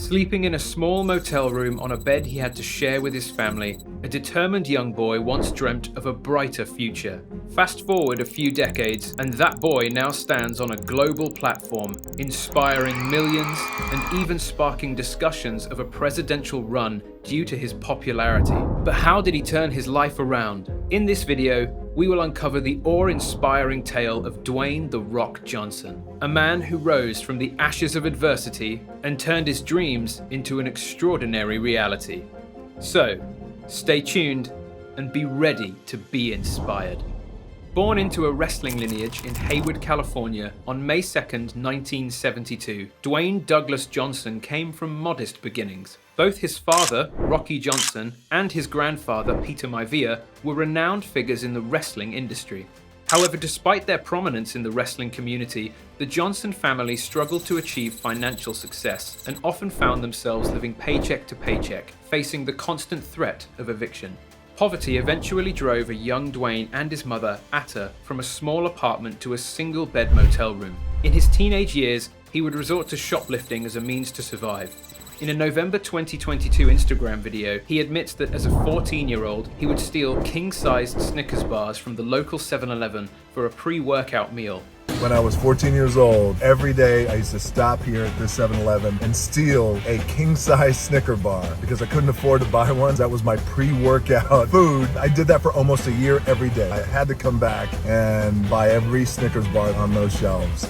Sleeping in a small motel room on a bed he had to share with his family, a determined young boy once dreamt of a brighter future. Fast forward a few decades, and that boy now stands on a global platform, inspiring millions and even sparking discussions of a presidential run due to his popularity. But how did he turn his life around? In this video, we will uncover the awe-inspiring tale of Dwayne "The Rock" Johnson, a man who rose from the ashes of adversity and turned his dreams into an extraordinary reality. So, stay tuned and be ready to be inspired. Born into a wrestling lineage in Hayward, California on May 2nd, 1972, Dwayne Douglas Johnson came from modest beginnings. Both his father, Rocky Johnson, and his grandfather, Peter Maivia, were renowned figures in the wrestling industry. However, despite their prominence in the wrestling community, the Johnson family struggled to achieve financial success and often found themselves living paycheck to paycheck, facing the constant threat of eviction. Poverty eventually drove a young Dwayne and his mother, Atta, from a small apartment to a single-bed motel room. In his teenage years, he would resort to shoplifting as a means to survive. In a November 2022 Instagram video, he admits that as a 14-year-old, he would steal king-sized Snickers bars from the local 7-Eleven for a pre-workout meal. When I was 14 years old, every day I used to stop here at this 7-Eleven and steal a king-size Snicker bar because I couldn't afford to buy one. That was my pre-workout food. I did that for almost a year every day. I had to come back and buy every Snickers bar on those shelves.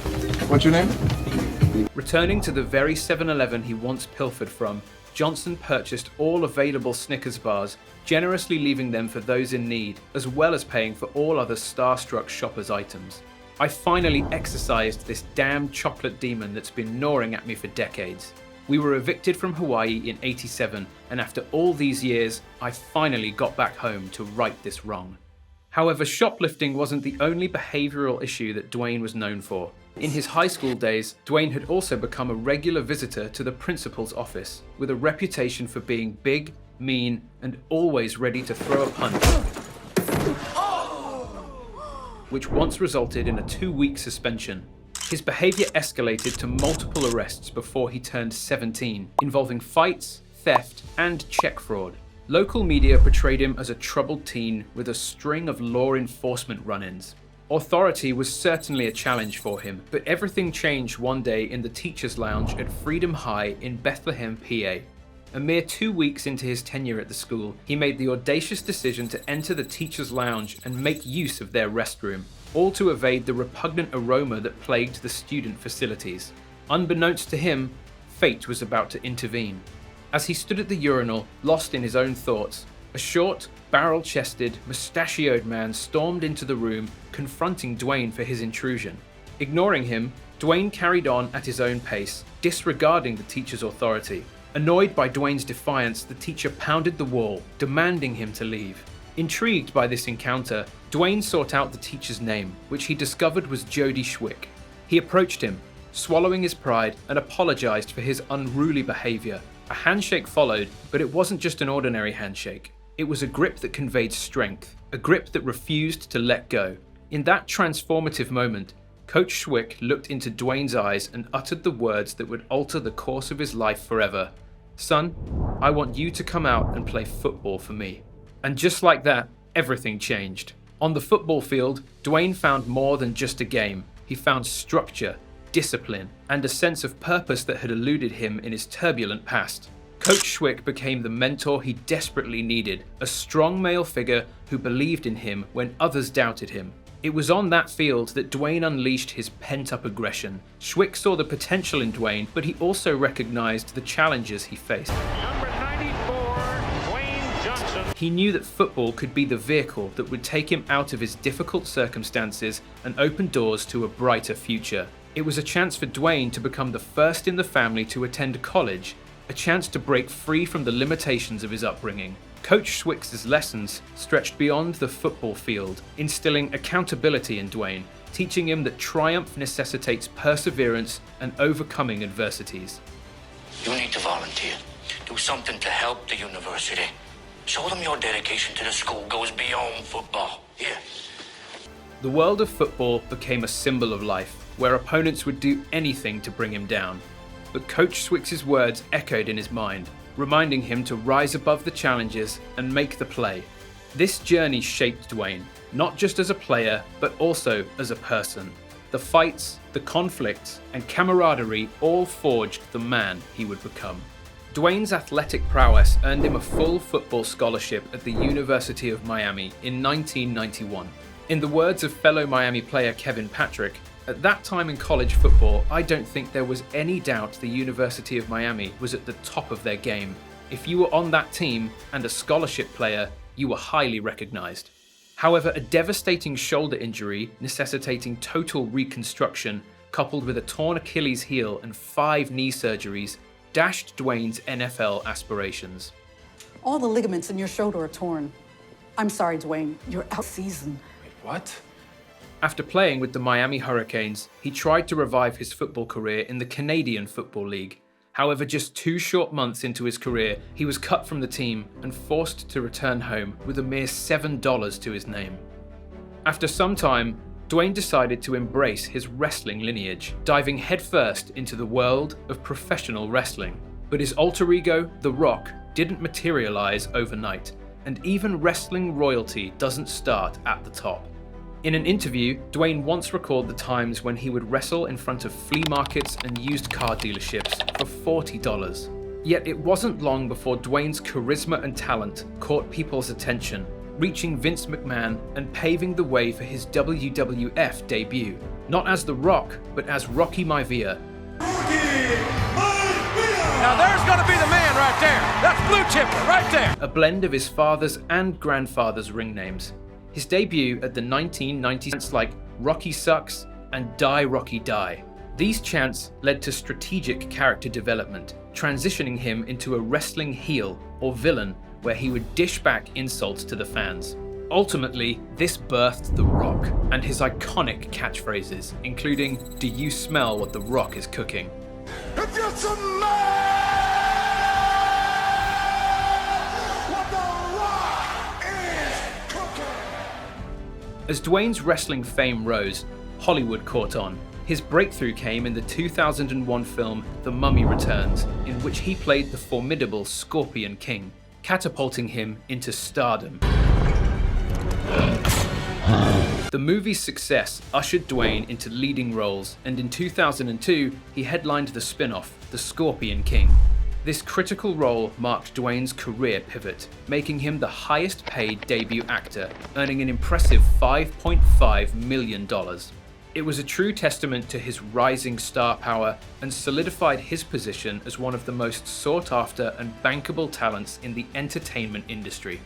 What's your name? Returning to the very 7-Eleven he once pilfered from, Johnson purchased all available Snickers bars, generously leaving them for those in need, as well as paying for all other starstruck shoppers' items. I finally exorcised this damn chocolate demon that's been gnawing at me for decades. We were evicted from Hawaii in '87, and after all these years, I finally got back home to right this wrong. However, shoplifting wasn't the only behavioral issue that Dwayne was known for. In his high school days, Dwayne had also become a regular visitor to the principal's office, with a reputation for being big, mean, and always ready to throw a punch, which once resulted in a 2-week suspension. His behavior escalated to multiple arrests before he turned 17, involving fights, theft, and check fraud. Local media portrayed him as a troubled teen with a string of law enforcement run-ins. Authority was certainly a challenge for him, but everything changed one day in the teacher's lounge at Freedom High in Bethlehem, PA. A mere 2 weeks into his tenure at the school, he made the audacious decision to enter the teacher's lounge and make use of their restroom, all to evade the repugnant aroma that plagued the student facilities. Unbeknownst to him, fate was about to intervene. As he stood at the urinal, lost in his own thoughts, a short, barrel-chested, mustachioed man stormed into the room, confronting Dwayne for his intrusion. Ignoring him, Dwayne carried on at his own pace, disregarding the teacher's authority. Annoyed by Dwayne's defiance, the teacher pounded the wall, demanding him to leave. Intrigued by this encounter, Dwayne sought out the teacher's name, which he discovered was Jody Schwick. He approached him, swallowing his pride, and apologized for his unruly behavior. A handshake followed, but it wasn't just an ordinary handshake. It was a grip that conveyed strength, a grip that refused to let go. In that transformative moment, Coach Schwick looked into Dwayne's eyes and uttered the words that would alter the course of his life forever. "Son, I want you to come out and play football for me." And just like that, everything changed. On the football field, Dwayne found more than just a game. He found structure, discipline, and a sense of purpose that had eluded him in his turbulent past. Coach Schwick became the mentor he desperately needed, a strong male figure who believed in him when others doubted him. It was on that field that Dwayne unleashed his pent-up aggression. Schwick saw the potential in Dwayne, but he also recognized the challenges he faced. Number 94, Dwayne Johnson. He knew that football could be the vehicle that would take him out of his difficult circumstances and open doors to a brighter future. It was a chance for Dwayne to become the first in the family to attend college, a chance to break free from the limitations of his upbringing. Coach Schwick's lessons stretched beyond the football field, instilling accountability in Dwayne, teaching him that triumph necessitates perseverance and overcoming adversities. You need to volunteer. Do something to help the university. Show them your dedication to the school goes beyond football. Here. The world of football became a symbol of life, where opponents would do anything to bring him down. but Coach Swicks's words echoed in his mind, reminding him to rise above the challenges and make the play. This journey shaped Dwayne, not just as a player, but also as a person. The fights, the conflicts, and camaraderie all forged the man he would become. Dwayne's athletic prowess earned him a full football scholarship at the University of Miami in 1991. In the words of fellow Miami player Kevin Patrick, "At that time in college football, I don't think there was any doubt the University of Miami was at the top of their game. If you were on that team and a scholarship player, you were highly recognized." However, a devastating shoulder injury necessitating total reconstruction, coupled with a torn Achilles heel and 5 knee surgeries, dashed Dwayne's NFL aspirations. All the ligaments in your shoulder are torn. I'm sorry, Dwayne. You're out season. Wait, what? After playing with the Miami Hurricanes, he tried to revive his football career in the Canadian Football League. However, just 2 short months into his career, he was cut from the team and forced to return home with a mere $7 to his name. After some time, Dwayne decided to embrace his wrestling lineage, diving headfirst into the world of professional wrestling. But his alter ego, The Rock, didn't materialize overnight, and even wrestling royalty doesn't start at the top. In an interview, Dwayne once recalled the times when he would wrestle in front of flea markets and used car dealerships for $40. Yet it wasn't long before Dwayne's charisma and talent caught people's attention, reaching Vince McMahon and paving the way for his WWF debut, not as The Rock, but as Rocky Maivia. Now there's gonna be the man right there. That's Blue Chipper right there. A blend of his father's and grandfather's ring names. His debut at the 1990s chants like Rocky Sucks and Die Rocky Die. These chants led to strategic character development, transitioning him into a wrestling heel or villain where he would dish back insults to the fans. Ultimately, this birthed The Rock and his iconic catchphrases, including "Do you smell what The Rock is cooking?" If you smell what The Rock is cooking. As Dwayne's wrestling fame rose, Hollywood caught on. His breakthrough came in the 2001 film The Mummy Returns, in which he played the formidable Scorpion King, catapulting him into stardom. The movie's success ushered Dwayne into leading roles, and in 2002, he headlined the spin-off, The Scorpion King. This critical role marked Dwayne's career pivot, making him the highest-paid debut actor, earning an impressive $5.5 million. It was a true testament to his rising star power and solidified his position as one of the most sought-after and bankable talents in the entertainment industry.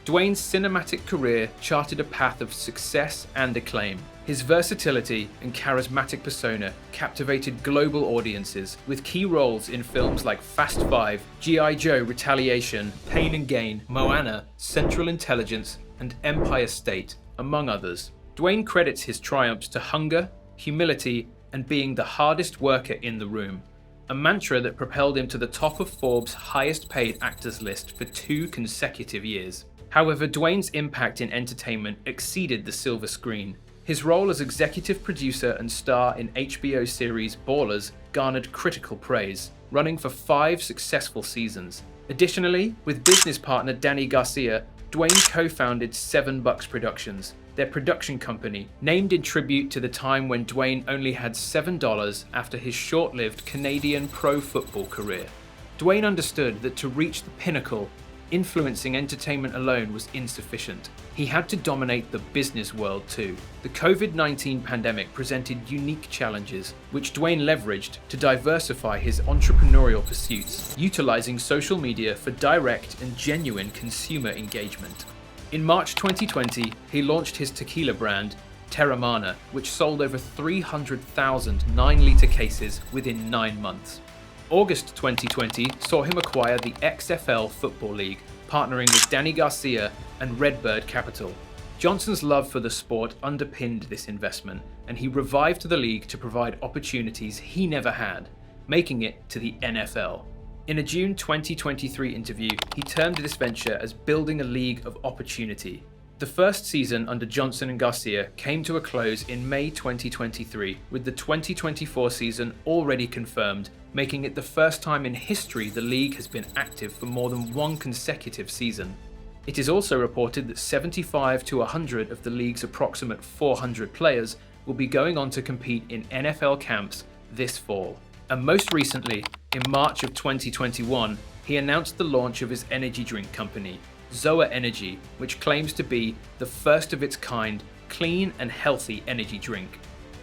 Dwayne's cinematic career charted a path of success and acclaim. His versatility and charismatic persona captivated global audiences, with key roles in films like Fast 5, G.I. Joe Retaliation, Pain and Gain, Moana, Central Intelligence, and Empire State, among others. Dwayne credits his triumphs to hunger, humility, and being the hardest worker in the room, a mantra that propelled him to the top of Forbes' highest paid actors list for 2 consecutive years. However, Dwayne's impact in entertainment exceeded the silver screen. His role as executive producer and star in HBO series Ballers garnered critical praise, running for 5 successful seasons. Additionally, with business partner Danny Garcia, Dwayne co-founded 7 Bucks Productions, their production company, named in tribute to the time when Dwayne only had $7 after his short-lived Canadian pro football career. Dwayne understood that to reach the pinnacle, influencing entertainment alone was insufficient. He had to dominate the business world too. The COVID-19 pandemic presented unique challenges, which Dwayne leveraged to diversify his entrepreneurial pursuits, utilizing social media for direct and genuine consumer engagement. In March 2020, he launched his tequila brand, Terramana, which sold over 300,000 9-liter cases within 9 months. August 2020 saw him acquire the XFL Football League, partnering with Danny Garcia and Redbird Capital. Johnson's love for the sport underpinned this investment, and he revived the league to provide opportunities he never had, making it to the NFL. In a June 2023 interview, he termed this venture as building a league of opportunity. The first season under Johnson and Garcia came to a close in May 2023, with the 2024 season already confirmed, making it the first time in history the league has been active for more than one consecutive season. It is also reported that 75 to 100 of the league's approximate 400 players will be going on to compete in NFL camps this fall. And most recently, in March of 2021, he announced the launch of his energy drink company, Zoa Energy, which claims to be the first of its kind clean and healthy energy drink.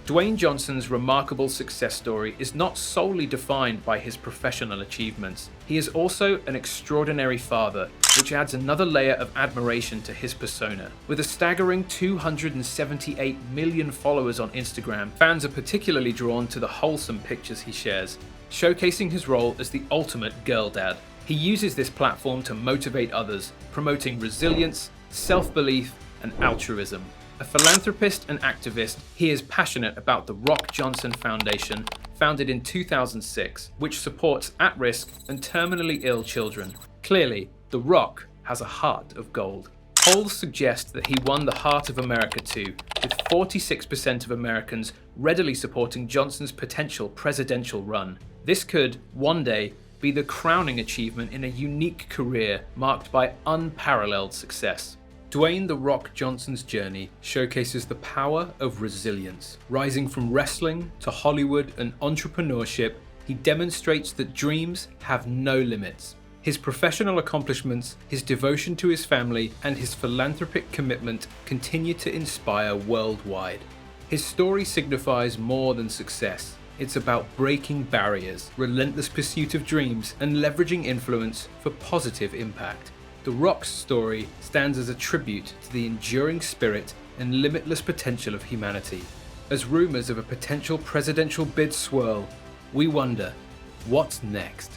Dwayne Johnson's remarkable success story is not solely defined by his professional achievements. He is also an extraordinary father, which adds another layer of admiration to his persona. With a staggering 278 million followers on Instagram, fans are particularly drawn to the wholesome pictures he shares, showcasing his role as the ultimate girl dad. He uses this platform to motivate others, promoting resilience, self-belief, and altruism. A philanthropist and activist, he is passionate about the Rock Johnson Foundation, founded in 2006, which supports at-risk and terminally ill children. Clearly, The Rock has a heart of gold. Polls suggest that he won the heart of America too, with 46% of Americans readily supporting Johnson's potential presidential run. This could, one day, be the crowning achievement in a unique career marked by unparalleled success. Dwayne "The Rock" Johnson's journey showcases the power of resilience. Rising from wrestling to Hollywood and entrepreneurship, he demonstrates that dreams have no limits. His professional accomplishments, his devotion to his family, and his philanthropic commitment continue to inspire worldwide. His story signifies more than success. It's about breaking barriers, relentless pursuit of dreams, and leveraging influence for positive impact. The Rock's story stands as a tribute to the enduring spirit and limitless potential of humanity. As rumors of a potential presidential bid swirl, we wonder, what's next?